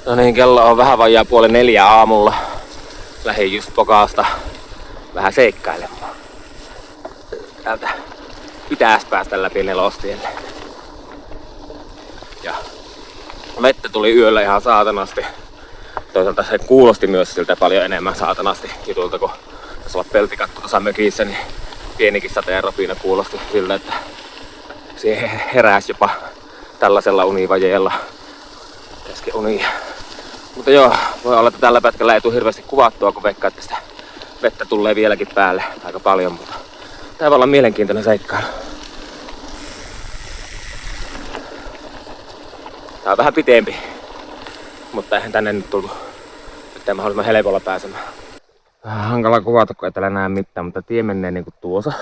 No niin, kello on vähän vajaa 3:30 aamulla. Lähdin just Pokaasta vähän seikkailemaan. Täältä pitäisi päästä läpi Nelostielle. Ja vettä tuli yöllä ihan saatanasti. Toisaalta se kuulosti myös siltä paljon enemmän saatanasti jutulta, kun tässä on peltikatto tuossa mökissä, niin pienikin sateen ropina kuulosti siltä, että siihen heräsi jopa tällaisella univajeella kesken unia. Mutta joo, voi olla, että tällä pätkällä ei tule hirveästi kuvattua, kun veikkaa, että sitä vettä tulee vieläkin päälle aika paljon, mutta tää voi olla mielenkiintoinen seikkailu. Tää on vähän pitempi, mutta eihän tänne nyt tultu nyt mahdollisimman helpolla pääsemään. Vähän hankala kuvata, kun ei täällä näe mitään, mutta tie menee niinku tuossa.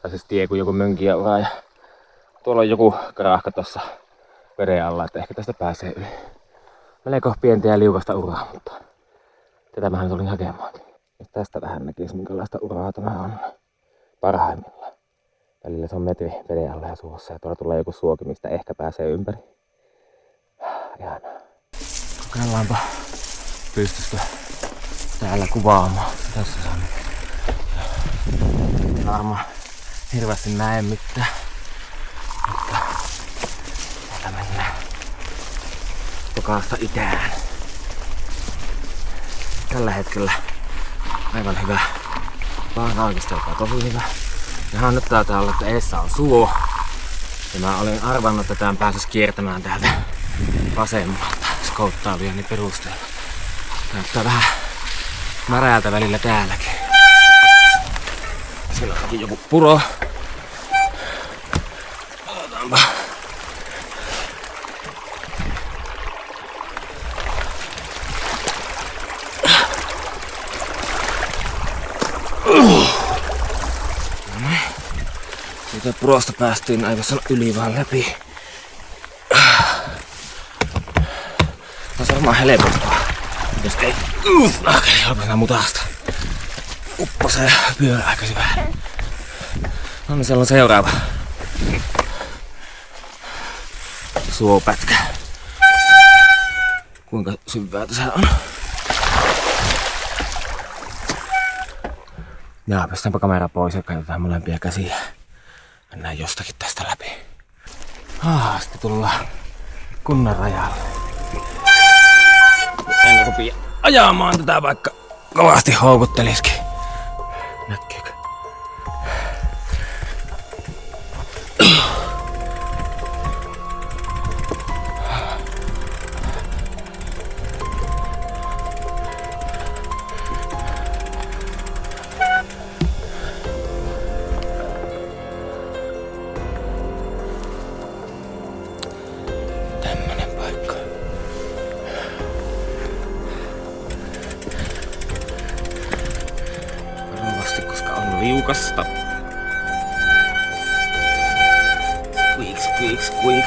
Tai siis tie kuin joku mönkiäura ja tuolla on joku krahka tossa veden alla, että ehkä tästä pääsee yli. Melko pientä ja liukasta uraa, mutta tätä mähän tulin hakemaankin. Jos tästä vähän näkisi, minkälaista uraa tämä on parhaimmillaan. Välillä se on metri veden alla ja suossa ja tuolla tulee joku suoki, mistä ehkä pääsee ympäri. Ihanaa. Kokeillaanpa pystyisikö täällä kuvaamaan. Tässä on varmaan hirveästi näe mitään. Mutta täällä mennään Pokaasta itään. Tällä hetkellä aivan hyvä. Vaan oikeastaan tosi hyvä. Ihan nyt taitaa olla, että edessä on suo. Ja mä olin arvannut, että tämän pääsis kiertämään täältä vasemmalta skouttaavieni perusteella. Näyttää vähän märäältä välillä täälläkin. Siellä onkin joku puro. Aloitaanpa. Siitä purosta päästiin aivan yli vaan läpi. Tässä on varmaan helpompaa, jos ei helpompaa mutasta. Uppasee pyörä aika syvään. No niin, siellä on seuraava suopätkä. Kuinka syvää tässä on? Jaa, pistäänpä kamera pois ja katsotaan molempia käsiä. Mennään jostakin tästä läpi. Sitten tullaan kunnan rajalle. En rupia ajamaan tätä, vaikka kovasti houkutteliskin. Näkyykö? Tämmönen paikka. Varovasti, koska on liukasta. Squeak.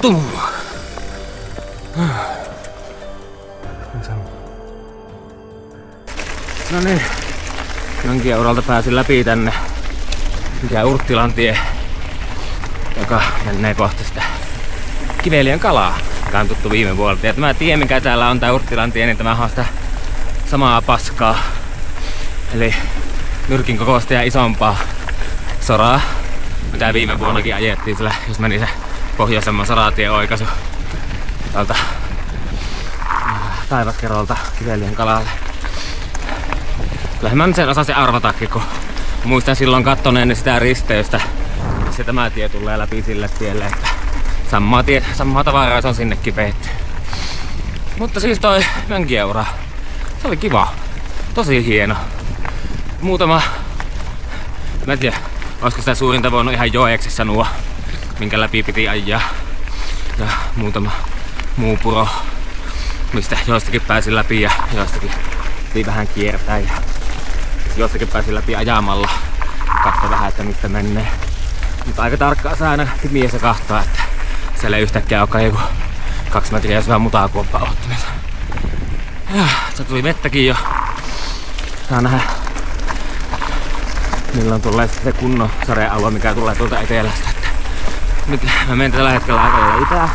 Tum! No niin. Mönkiäuralta pääsin läpi tänne. Mikä Urttilan tie, joka menee kohti sitä Kiveliön kalaa, joka on tuttu viime vuodelta. Ja tämä tie, mikä täällä on, tää Urttilan tie, niin tämä on sitä samaa paskaa. Eli nyrkin kokoista ja isompaa soraa. Mitä viime vuonnakin ajettiin sillä, jos meni se pohjoisemman soratien oikaisu täältä Taivaskerolta Kiveliön kalalle. Kyllähän mä nyt sen osasin arvatakin, kun muistan silloin kattoneeni sitä risteystä, missä tämä tie tulee läpi sille tielle, että samaa tavaraa se on sinnekin veetty. Mutta siis toi mönkiäura, se oli kiva. Tosi hieno. Muutama, mä en tiedä, olisiko sitä suurinta voinut ihan joeksessa nuo, minkä läpi piti ajaa. Ja muutama muu puro, mistä joistakin pääsin läpi ja joistakin piti vähän kiertää. Ja jostakin pääsin läpi ajamalla. Katso vähän, että mistä menee. Mutta aika tarkkaan saa aina mies kahtaa, että siellä ei yhtäkkiä olekaan joku 2 metriä syvä mutakuoppa ottamista. Ja se tuli vettäkin jo. Saa nähdä, milloin tulee se kunnon sadealue, mikä tulee tuolta etelästä. Että Nyt mä menen tällä hetkellä aika lailla itään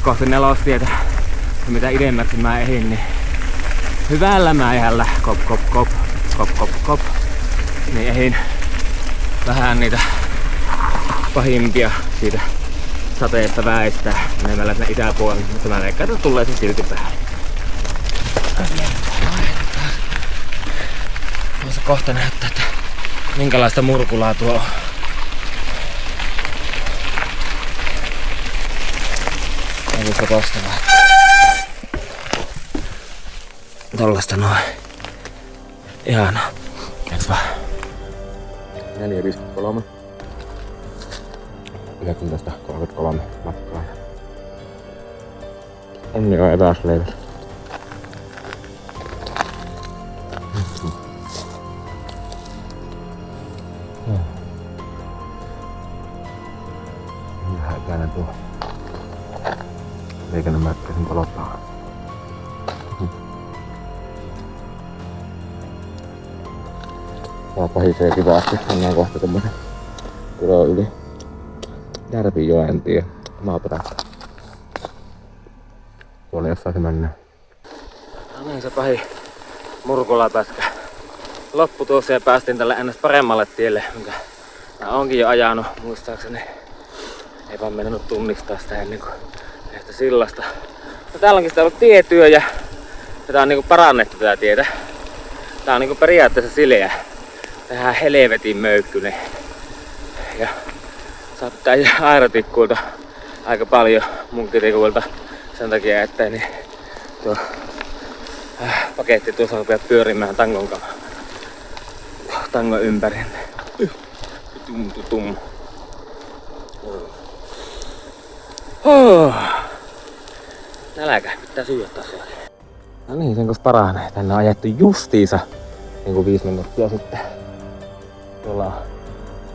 kohti Nelostietä. Ja mitä idemmäksi mä ehin, niin hyvällä mäihällä kop. Niin ehin vähän niitä pahimpia siitä sateesta väistää menemällä sinne itäpuolelle, mutta mä veikkaan, että tulee se silti päälle. Tuossa kohta näyttää, että minkälaista murkulaa tuo on. Oliko tosta vähän? Tollasta noin. Ihanaa. Eiks vaan? 4.53. 19.33 matkaa. Onni on eväsleivillä. Vähän ikäinen tuo liikennemerkkisin palottaa. Tää pahisee kivasti. Mennään kohta tommosen Turun yli Järvijoen tie maaperässä. Tuolla jossain se menee. No niin, se pahin murkulapätkä loppu tuossa ja päästiin tälle ennäs paremmalle tielle, minkä mä oonkin jo ajanut muistaakseni. Ei vaan mennyt tunnistaa sitä ennen kuin tästä sillasta. No, täällä onkin sitä ollut tietyö ja tää on niinku parannettu tätä tietä. Tää on niinku periaatteessa sileä. Tähän helvetin möykkynen. Ja saattaa aerotikkuilta aika paljon munkkitikuilta sen takia, että niin tuo paketti tuossa rupeaa pyörimään tangon ympäri. Tum. Nälkä, pitää syödä taas. No niin, sen kanssa paranee. Tänne on ajettu justiinsa niinku 5 minuuttia sitten. Tuolla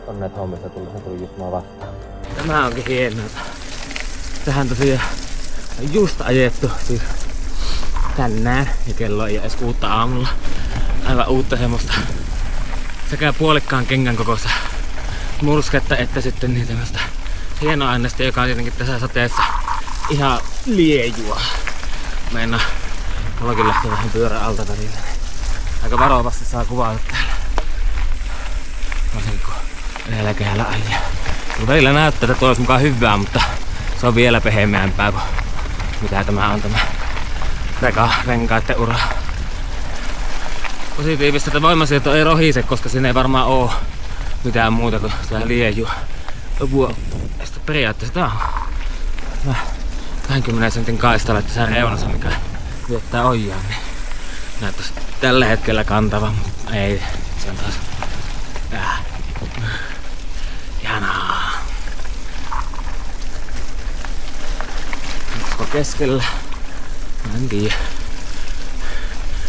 on näitä hommista tullut, se tuli just mua vastaan. Tämä onkin hienoa. Tähän tosiaan on just ajettu siis tänään ja kello ei edes 6 aamulla. Aivan uutta semmoista sekä puolikkaan kengän kokoista mursketta että sitten niin tämmöstä hienoa aineesta, joka on tietenkin tässä sateessa ihan liejua. Mulla kyllä lähtee vähän pyörän alta välillä. Aika varovasti saa kuvata täällä. Varsinkin kun yhdellä kehällä ajaa. Välillä näyttää, että tuo olisi mukaan hyvää, mutta se on vielä pehmeämpää kuin mitä tämä on tämä renkaiden ura. Positiivista, että voimasiirto ei rohise, koska siinä ei varmaan oo mitään muuta kuin sitä liejua. Sitten periaatteessa tää on 20 sentin kaistalla tässä reunassa, mikä viettää ojaa, niin näyttäisi tällä hetkellä kantava, mutta ei, se on taas ihanaa. Onko keskellä? En tiedä.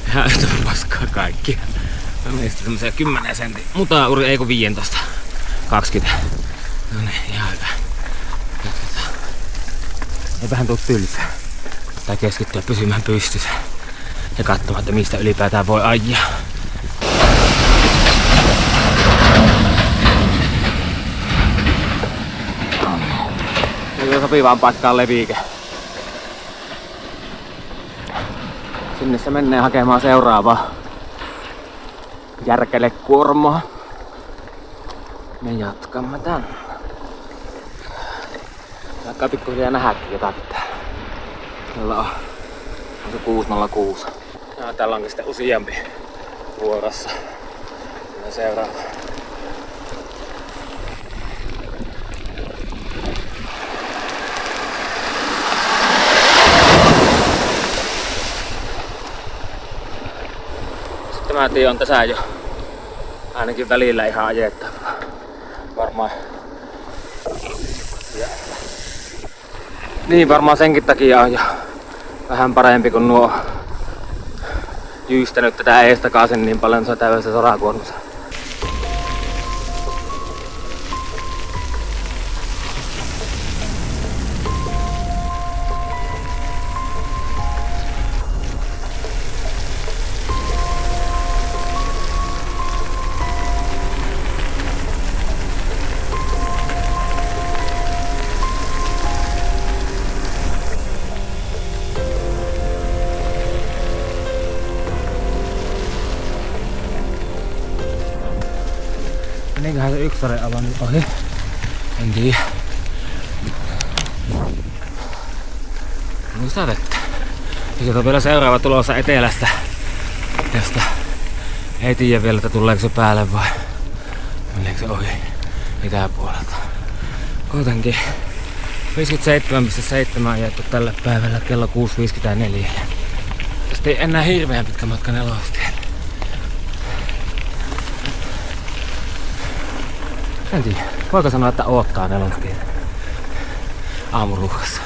Ihan yhtä paskaa kaikkia. No niin, sitten tämmösiä 10 sentin mutauri, ei kun 15. 20. No niin, ihan hyvä. Eipähän tuu tylsää. Tai keskittyä pysymään pystyssä ja katsomaan, että mistä ylipäätään voi ajaa. Nyt sopivaan paikkaan leviike. Sinne se menee hakemaan seuraavaa järkelekuormaa. Me jatkamme tän. Alkaa pikkuhiljaa nähdäkin jotakin täällä. Täällä on se 606. Ja täällä onkin sitten useampi vuorossa. Ja seuraava. Tämä tie on tässä jo ainakin välillä ihan ajettava. Varmaan. Ja niin varmaan senkin takia on jo vähän parempi kuin nuo jyystänyt tätä eestakaasin niin paljon, se on täydessä sorakuormassa. Meniköhän se yksi sade avannut ohi? En tiedä. Muista vettä. Ja sieltä on vielä seuraava tulossa etelästä. Josta ei tiedä vielä, että tuleeko se päälle vai meneekö se ohi itäpuolelta. Kuitenkin 57,7 on jätty tällä päivällä kello 6.54. Tästä ei enää hirveän pitkä matka Nelostielle. En tiedä. Voiko sanoa, että odottaa Nelostielle aamuruuhkassa?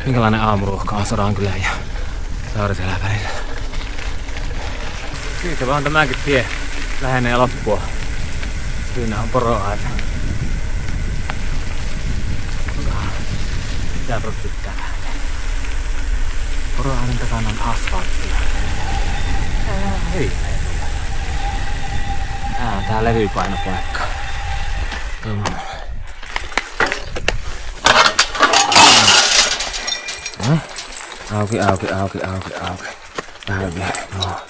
Minkälainen aamuruuhka on Sodankylän ja Saariselän välillä? Siitä vaan tämäkin tie lähenee loppua. Siinä on poroaita. Mitä pitää lähteä? Poroaiden takana on asfalttia. Hei. Tää on tää levypainopaikka. Auki. Vähän vielä. No.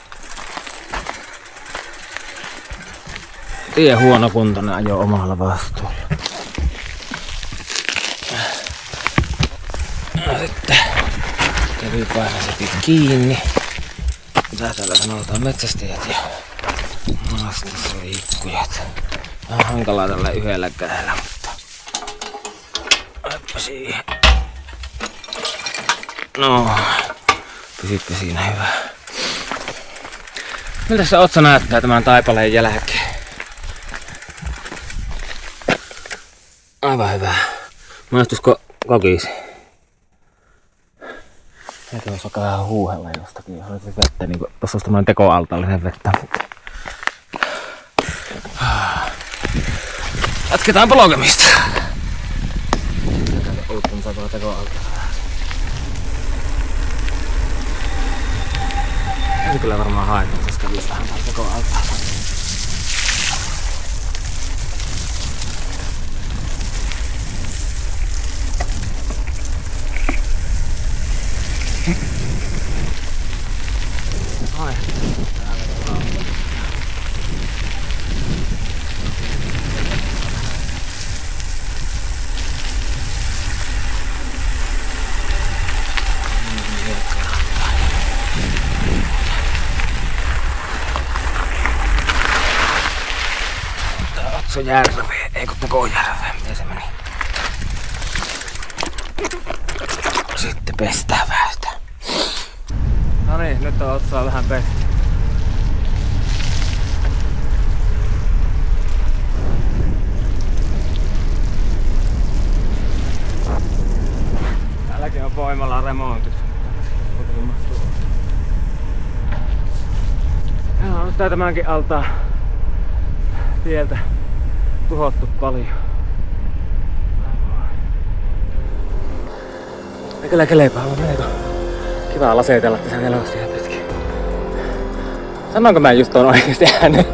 Tie huonokuntoinen ajo omalla vastuulla. No sitten levypainosetit kiinni. Mitä täällä sanotaan? Metsästäjät ja maastusliikkujat. Vähän hankalaa tällä yhdellä kädellä, mutta laippa siihen. No, pysytkö siinä hyvä? Miltä se otsa näyttää tämän taipaleen jälkeen? Aivan hyvä. Maistuisiko kokisi? Eikö olisi vaikka vähän huuhella jostakin, jos olisi vettä, niin kuin tossa olisi tämmönen tekoaltallinen vettä. Jatketaanpa lukemista. Uuttunsa tuolla tekoaltalla. Ei kyllä varmaan haetaan, koska kävisi vähän täällä tekoaltalla. Ai. Otsojärve, eikö Tekojärve, miten se meni? Sitten pestään vähän sitä. No niin, nyt on otsaa vähän pesty. Täälläkin on voimalla remontit. Joo, nyt tää tämänkin alta tieltä tuhottu paljon. Ei kyllä kelepaa, vaan melko kivaa laseitella tässä Nelostia pitkin. Sanonko mä just tuon oikeesti ääneen?